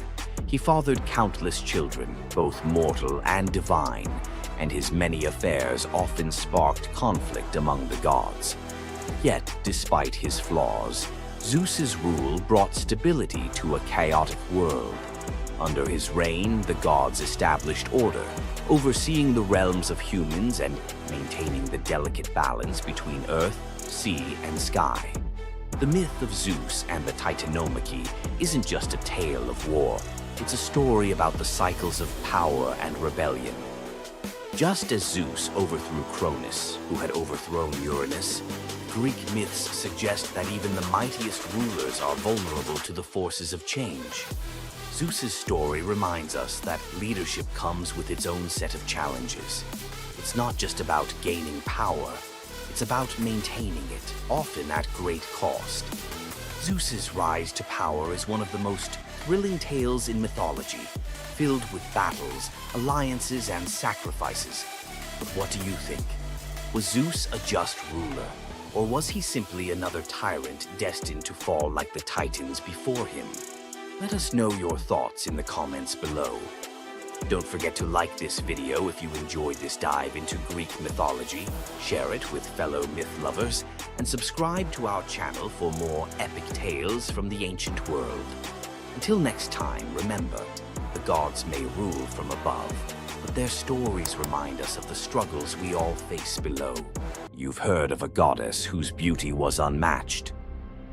He fathered countless children, both mortal and divine, and his many affairs often sparked conflict among the gods. Yet, despite his flaws, Zeus's rule brought stability to a chaotic world. Under his reign, the gods established order, overseeing the realms of humans and maintaining the delicate balance between earth, sea, and sky. The myth of Zeus and the Titanomachy isn't just a tale of war. It's a story about the cycles of power and rebellion. Just as Zeus overthrew Cronus, who had overthrown Uranus, Greek myths suggest that even the mightiest rulers are vulnerable to the forces of change. Zeus's story reminds us that leadership comes with its own set of challenges. It's not just about gaining power, it's about maintaining it, often at great cost. Zeus's rise to power is one of the most thrilling tales in mythology, filled with battles, alliances, and sacrifices. But what do you think? Was Zeus a just ruler, or was he simply another tyrant destined to fall like the Titans before him? Let us know your thoughts in the comments below. Don't forget to like this video if you enjoyed this dive into Greek mythology, share it with fellow myth lovers, and subscribe to our channel for more epic tales from the ancient world. Until next time, remember, the gods may rule from above, but their stories remind us of the struggles we all face below. You've heard of a goddess whose beauty was unmatched.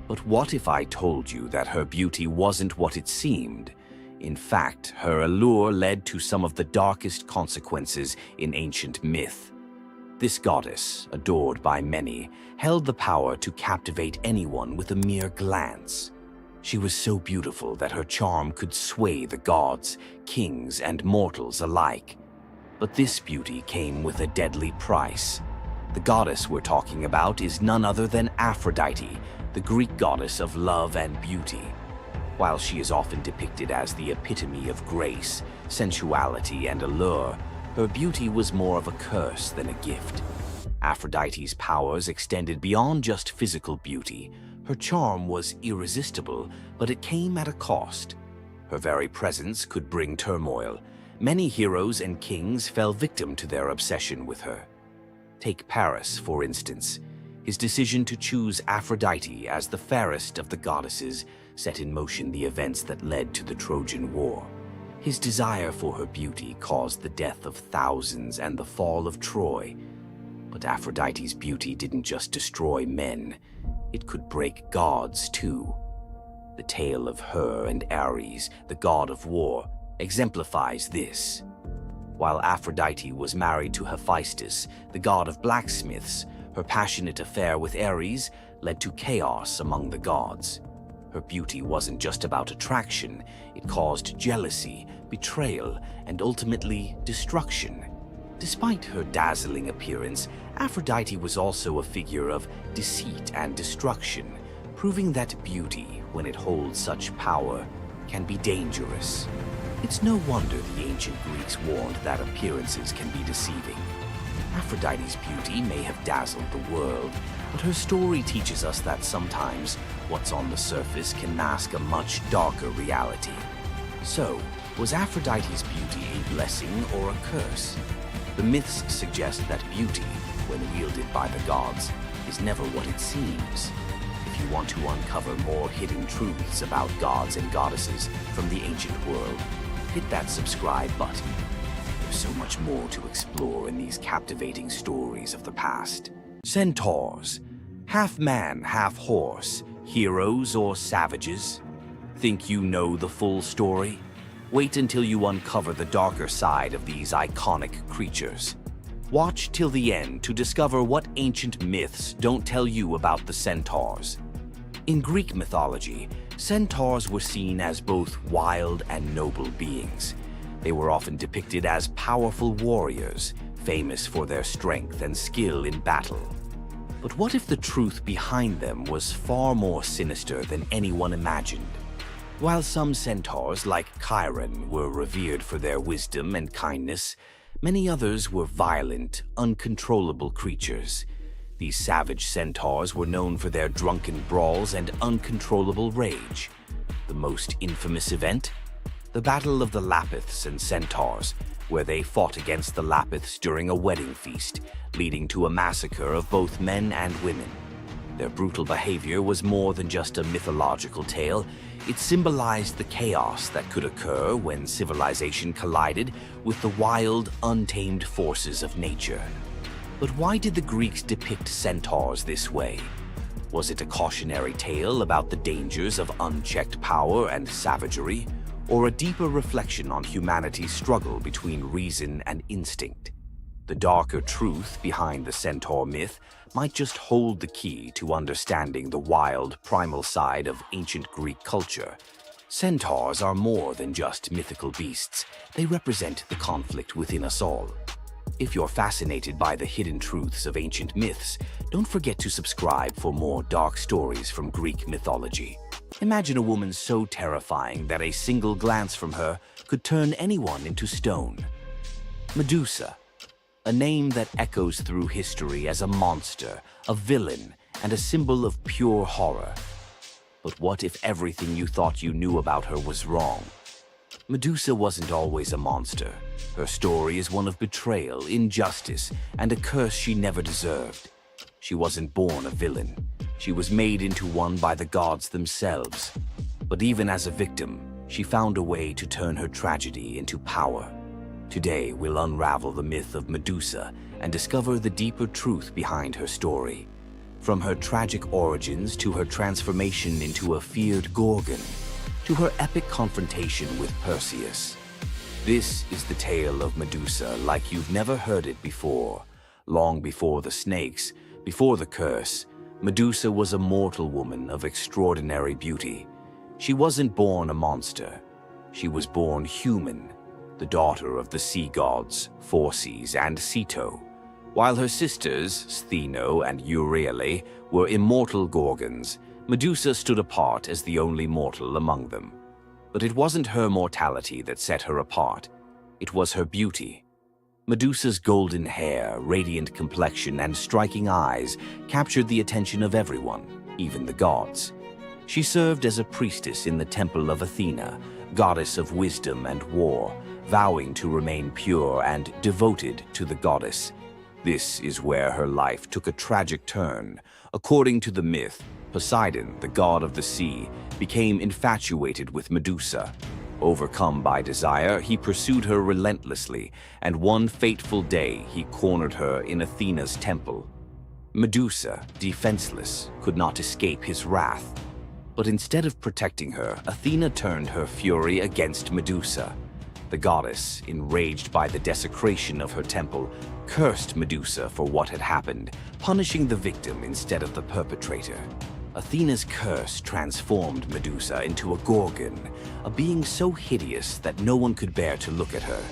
But what if I told you that her beauty wasn't what it seemed? In fact, her allure led to some of the darkest consequences in ancient myth. This goddess, adored by many, held the power to captivate anyone with a mere glance. She was so beautiful that her charm could sway the gods, kings, and mortals alike. But this beauty came with a deadly price. The goddess we're talking about is none other than Aphrodite, the Greek goddess of love and beauty. While she is often depicted as the epitome of grace, sensuality, and allure, her beauty was more of a curse than a gift. Aphrodite's powers extended beyond just physical beauty. Her charm was irresistible, but it came at a cost. Her very presence could bring turmoil. Many heroes and kings fell victim to their obsession with her. Take Paris, for instance. His decision to choose Aphrodite as the fairest of the goddesses set in motion the events that led to the Trojan War. His desire for her beauty caused the death of thousands and the fall of Troy. But Aphrodite's beauty didn't just destroy men, it could break gods too. The tale of her and Ares, the god of war, exemplifies this. While Aphrodite was married to Hephaestus, the god of blacksmiths, her passionate affair with Ares led to chaos among the gods. Her beauty wasn't just about attraction, it caused jealousy, betrayal, and ultimately destruction. Despite her dazzling appearance, Aphrodite was also a figure of deceit and destruction, proving that beauty, when it holds such power, can be dangerous. It's no wonder the ancient Greeks warned that appearances can be deceiving. Aphrodite's beauty may have dazzled the world, but her story teaches us that sometimes what's on the surface can mask a much darker reality. So, was Aphrodite's beauty a blessing or a curse? The myths suggest that beauty, when wielded by the gods, is never what it seems. If you want to uncover more hidden truths about gods and goddesses from the ancient world, hit that subscribe button. There's so much more to explore in these captivating stories of the past. Centaurs, half man, half horse, heroes or savages? Think you know the full story? Wait until you uncover the darker side of these iconic creatures. Watch till the end to discover what ancient myths don't tell you about the Centaurs. In Greek mythology, Centaurs were seen as both wild and noble beings. They were often depicted as powerful warriors, famous for their strength and skill in battle. But what if the truth behind them was far more sinister than anyone imagined? While some centaurs, like Chiron, were revered for their wisdom and kindness, many others were violent, uncontrollable creatures. These savage centaurs were known for their drunken brawls and uncontrollable rage. The most infamous event? The Battle of the Lapiths and Centaurs, where they fought against the Lapiths during a wedding feast, leading to a massacre of both men and women. Their brutal behavior was more than just a mythological tale. It symbolized the chaos that could occur when civilization collided with the wild, untamed forces of nature. But why did the Greeks depict centaurs this way? Was it a cautionary tale about the dangers of unchecked power and savagery, or a deeper reflection on humanity's struggle between reason and instinct? The darker truth behind the centaur myth might just hold the key to understanding the wild, primal side of ancient Greek culture. Centaurs are more than just mythical beasts. They represent the conflict within us all. If you're fascinated by the hidden truths of ancient myths, don't forget to subscribe for more dark stories from Greek mythology. Imagine a woman so terrifying that a single glance from her could turn anyone into stone. Medusa, a name that echoes through history as a monster, a villain, and a symbol of pure horror. But what if everything you thought you knew about her was wrong? Medusa wasn't always a monster. Her story is one of betrayal, injustice, and a curse she never deserved. She wasn't born a villain. She was made into one by the gods themselves. But even as a victim, she found a way to turn her tragedy into power. Today, we'll unravel the myth of Medusa and discover the deeper truth behind her story. From her tragic origins to her transformation into a feared Gorgon, to her epic confrontation with Perseus. This is the tale of Medusa like you've never heard it before. Long before the snakes, before the curse, Medusa was a mortal woman of extraordinary beauty. She wasn't born a monster. She was born human, the daughter of the sea gods, Phorcys and Ceto. While her sisters, Stheno and Euryale, were immortal Gorgons, Medusa stood apart as the only mortal among them. But it wasn't her mortality that set her apart. It was her beauty. Medusa's golden hair, radiant complexion, and striking eyes captured the attention of everyone, even the gods. She served as a priestess in the temple of Athena, goddess of wisdom and war, vowing to remain pure and devoted to the goddess. This is where her life took a tragic turn. According to the myth, Poseidon, the god of the sea, became infatuated with Medusa. Overcome by desire, he pursued her relentlessly, and one fateful day he cornered her in Athena's temple. Medusa, defenseless, could not escape his wrath. But instead of protecting her, Athena turned her fury against Medusa. The goddess, enraged by the desecration of her temple, cursed Medusa for what had happened, punishing the victim instead of the perpetrator. Athena's curse transformed Medusa into a Gorgon, a being so hideous that no one could bear to look at her.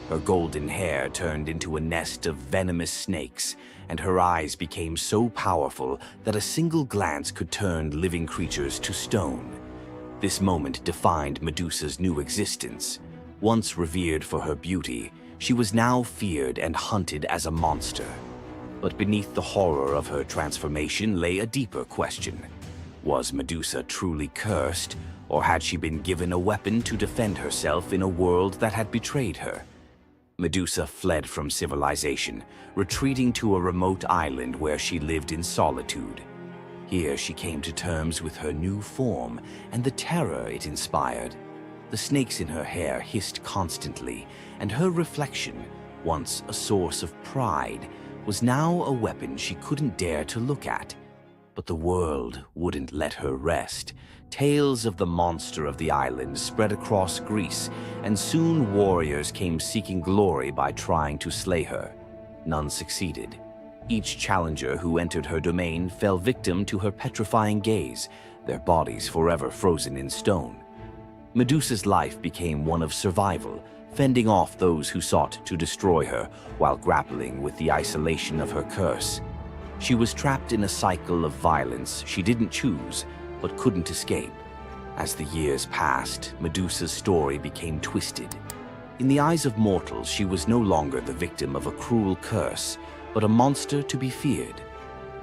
Her golden hair turned into a nest of venomous snakes, and her eyes became so powerful that a single glance could turn living creatures to stone. This moment defined Medusa's new existence. Once revered for her beauty, she was now feared and hunted as a monster. But beneath the horror of her transformation lay a deeper question. Was Medusa truly cursed, or had she been given a weapon to defend herself in a world that had betrayed her? Medusa fled from civilization, retreating to a remote island where she lived in solitude. Here she came to terms with her new form and the terror it inspired. The snakes in her hair hissed constantly, and her reflection, once a source of pride, was now a weapon she couldn't dare to look at. But the world wouldn't let her rest. Tales of the monster of the island spread across Greece, and soon warriors came seeking glory by trying to slay her. None succeeded. Each challenger who entered her domain fell victim to her petrifying gaze, their bodies forever frozen in stone. Medusa's life became one of survival, fending off those who sought to destroy her while grappling with the isolation of her curse. She was trapped in a cycle of violence she didn't choose, but couldn't escape. As the years passed, Medusa's story became twisted. In the eyes of mortals, she was no longer the victim of a cruel curse, but a monster to be feared.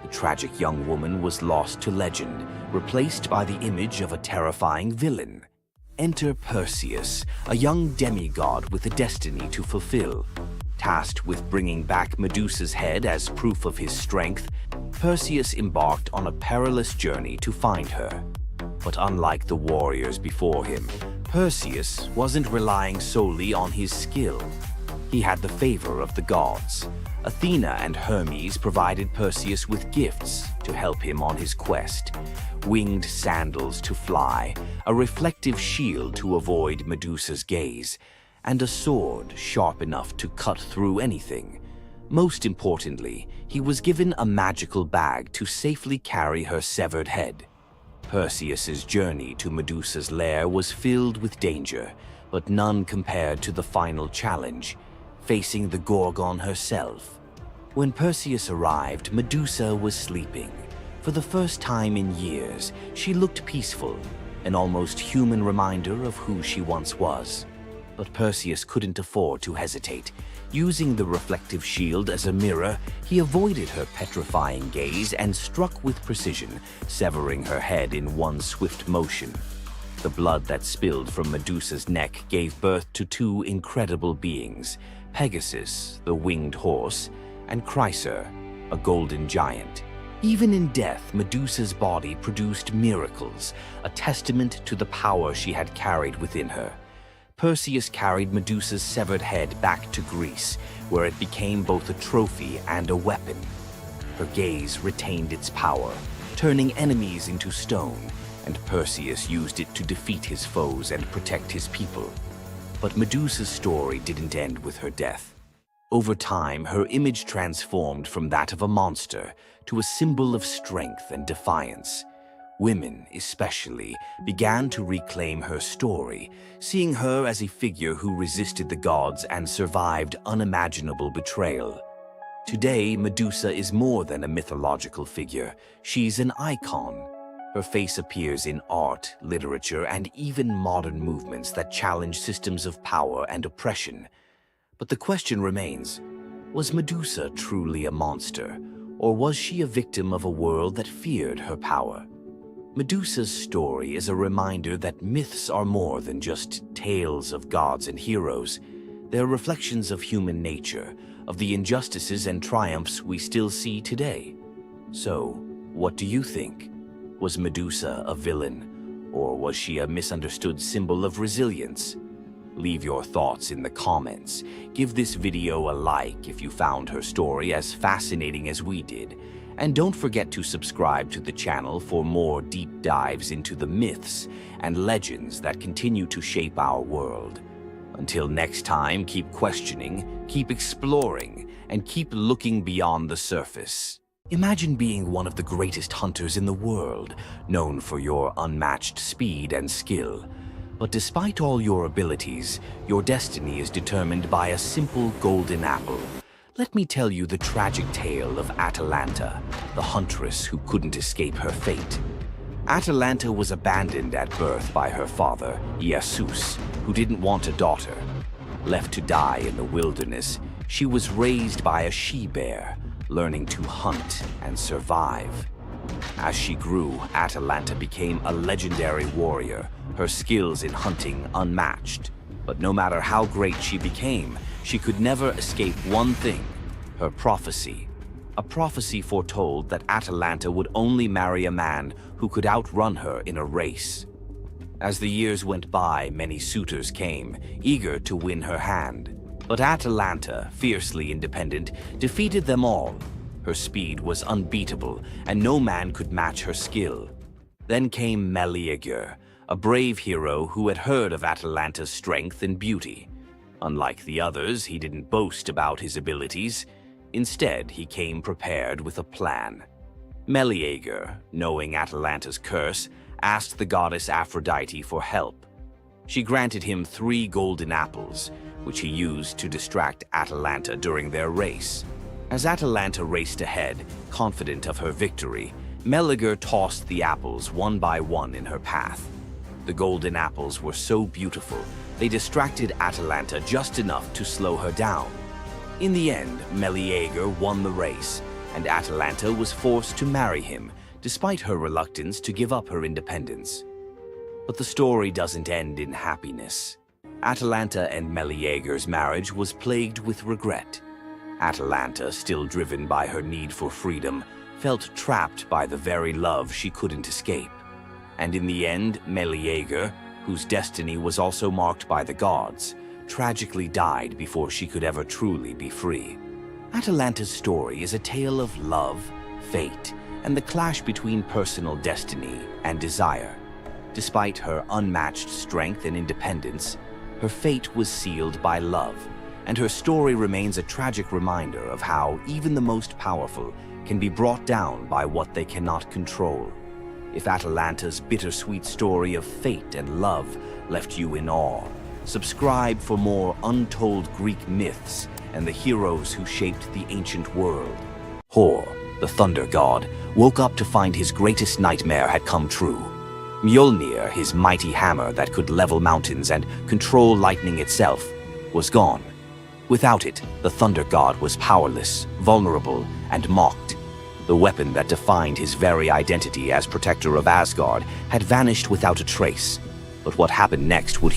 The tragic young woman was lost to legend, replaced by the image of a terrifying villain. Enter Perseus, a young demigod with a destiny to fulfill. Tasked with bringing back Medusa's head as proof of his strength, Perseus embarked on a perilous journey to find her. But unlike the warriors before him, Perseus wasn't relying solely on his skill. He had the favor of the gods. Athena and Hermes provided Perseus with gifts to help him on his quest. Winged sandals to fly, a reflective shield to avoid Medusa's gaze, and a sword sharp enough to cut through anything. Most importantly, he was given a magical bag to safely carry her severed head. Perseus's journey to Medusa's lair was filled with danger, but none compared to the final challenge. facing the Gorgon herself. When Perseus arrived, Medusa was sleeping. For the first time in years, she looked peaceful, an almost human reminder of who she once was. But Perseus couldn't afford to hesitate. Using the reflective shield as a mirror, he avoided her petrifying gaze and struck with precision, severing her head in one swift motion. The blood that spilled from Medusa's neck gave birth to two incredible beings, Pegasus, the winged horse, and Chryser, a golden giant. Even in death, Medusa's body produced miracles, a testament to the power she had carried within her. Perseus carried Medusa's severed head back to Greece, where it became both a trophy and a weapon. Her gaze retained its power, turning enemies into stone, and Perseus used it to defeat his foes and protect his people. But Medusa's story didn't end with her death. Over time, her image transformed from that of a monster to a symbol of strength and defiance. Women, especially, began to reclaim her story, seeing her as a figure who resisted the gods and survived unimaginable betrayal. Today, Medusa is more than a mythological figure. She's an icon. Her face appears in art, literature, and even modern movements that challenge systems of power and oppression. But the question remains, was Medusa truly a monster, or was she a victim of a world that feared her power? Medusa's story is a reminder that myths are more than just tales of gods and heroes. They're reflections of human nature, of the injustices and triumphs we still see today. So, what do you think? Was Medusa a villain, or was she a misunderstood symbol of resilience? Leave your thoughts in the comments. Give this video a like if you found her story as fascinating as we did. And don't forget to subscribe to the channel for more deep dives into the myths and legends that continue to shape our world. Until next time, keep questioning, keep exploring, and keep looking beyond the surface. Imagine being one of the greatest hunters in the world, known for your unmatched speed and skill. But despite all your abilities, your destiny is determined by a simple golden apple. Let me tell you the tragic tale of Atalanta, the huntress who couldn't escape her fate. Atalanta was abandoned at birth by her father, Zeus, who didn't want a daughter. Left to die in the wilderness, she was raised by a she-bear, learning to hunt and survive. As she grew, Atalanta became a legendary warrior, her skills in hunting unmatched. But no matter how great she became, she could never escape one thing, her prophecy. A prophecy foretold that Atalanta would only marry a man who could outrun her in a race. As the years went by, many suitors came, eager to win her hand. But Atalanta, fiercely independent, defeated them all. Her speed was unbeatable, and no man could match her skill. Then came Meleager, a brave hero who had heard of Atalanta's strength and beauty. Unlike the others, he didn't boast about his abilities. Instead, he came prepared with a plan. Meleager, knowing Atalanta's curse, asked the goddess Aphrodite for help. She granted him 3 golden apples, which he used to distract Atalanta during their race. As Atalanta raced ahead, confident of her victory, Meleager tossed the apples one by one in her path. The golden apples were so beautiful, they distracted Atalanta just enough to slow her down. In the end, Meleager won the race, and Atalanta was forced to marry him, despite her reluctance to give up her independence. But the story doesn't end in happiness. Atalanta and Meleager's marriage was plagued with regret. Atalanta, still driven by her need for freedom, felt trapped by the very love she couldn't escape. And in the end, Meleager, whose destiny was also marked by the gods, tragically died before she could ever truly be free. Atalanta's story is a tale of love, fate, and the clash between personal destiny and desire. Despite her unmatched strength and independence, her fate was sealed by love, and her story remains a tragic reminder of how even the most powerful can be brought down by what they cannot control. If Atalanta's bittersweet story of fate and love left you in awe, Subscribe for more untold Greek myths and the heroes who shaped the ancient world. Hor, the thunder god, woke up to find his greatest nightmare had come true. Mjolnir, his mighty hammer that could level mountains and control lightning itself, was gone. Without it, the thunder god was powerless, vulnerable, and mocked. The weapon that defined his very identity as protector of Asgard had vanished without a trace. But what happened next would